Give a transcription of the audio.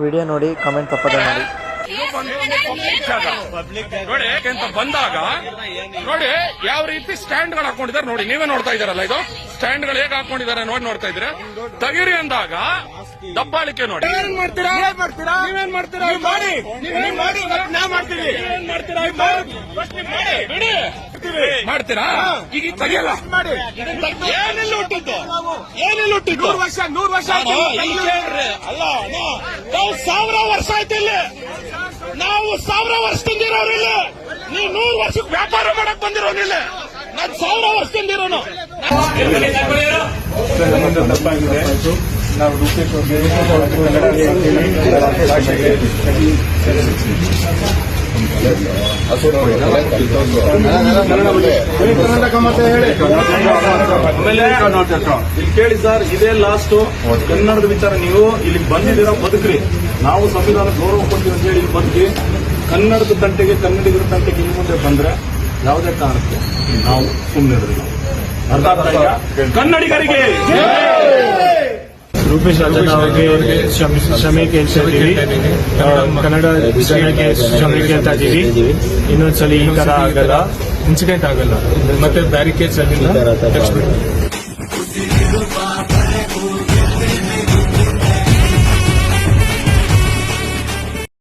Video ನೋಡಿ comment ತಪ್ಪದೆ ಮಾಡಿ. ನೋಡಿ ಅಂತ ಬಂದಾಗ ನೋಡಿ ಯಾವ ರೀತಿ ಸ್ಟ್ಯಾಂಡ್ ಗಳು ಹಾಕೊಂಡಿದ್ದಾರೆ ನೋಡಿ, ನೀವೇ ನೋಡ್ತಾ ಇದಾರಲ್ಲ, ಇದು ಸ್ಟ್ಯಾಂಡ್ ಗಳು ಹೇಗೆ ಹಾಕೊಂಡಿದ್ದಾರೆ ನೋಡ್ತಾ ಇದ್ರೆ ತಗಿರಿ ಅಂದಾಗ ದಬ್ಬಾಳಿಕೆ ನೋಡಿ. ನೀವೇನ್ ಮಾಡ್ತೀರಾ ಮಾಡ್ತೀರಾ ಈಗ ತೆಗಿಯಲ್ಲ. ಏನೆಲ್ಲ ಹುಟ್ಟಿದ್ದು 100 ವರ್ಷ ಅಲ್ಲ, ನಾವು 1000 ವರ್ಷ ಆಯ್ತು ಇಲ್ಲಿ, ನಾವು 1000 ವರ್ಷದಿಂದ ಇರೋರಿಲ್ಲ. ನೀವು 100 ವರ್ಷಕ್ಕೆ ವ್ಯಾಪಾರ ಮಾಡಕ್ ಬಂದಿರೋನಿಲ್ಲ, ನಾನು 1000 ವರ್ಷದಿಂದ ಇರೋನು. ತಪ್ಪಾಗಿದೆ. ನಾವು ರೂಪೇಶ್ ಇಲ್ಲಿ ಕೇಳಿ ಸರ್, ಇದೇ ಲಾಸ್ಟ್ ಕನ್ನಡದ ವಿಚಾರ. ನೀವು ಇಲ್ಲಿ ಬಂದಿದ್ದೀರಾ, ಬದುಕ್ರಿ. ನಾವು ಸಂವಿಧಾನ ಗೌರವ ಕೊಡ್ತೀವಿ ಅಂತ ಹೇಳಿ ಬದುಕಿ ಕನ್ನಡದ ತಂಟೆಗೆ, ಕನ್ನಡಿಗರ ತಂಟೆಗೆ ಇನ್ನು ಮುಂದೆ ಬಂದ್ರೆ ಯಾವುದೇ ಕಾರಣಕ್ಕೆ ನಾವು ಸುಮ್ಮನೆ ಅರ್ಥ ಆಗ್ತಾ ಇದೆಯಾ? ಕನ್ನಡಿಗರಿಗೆ ರೂಪೇಶ್ ರಾಜಣ್ಣ ಅವರಿಗೆ ಕ್ಷಮೆ ಕೇಳ್ತಾ ಇದ್ದೀವಿ. ಕನ್ನಡ ಜನಕ್ಕೆ ಕ್ಷಮೆ ಕೇಳ್ತಾ ಇದ್ದೀವಿ. ಇನ್ನೊಂದ್ಸಲಿ ಈ ತರ ಆಗಲ್ಲ, ಇನ್ಸಿಡೆಂಟ್ ಆಗಲ್ಲ, ಮತ್ತೆ ಬ್ಯಾರಿಕೇಡ್ಸ್ ಆಗಿಲ್ಲ.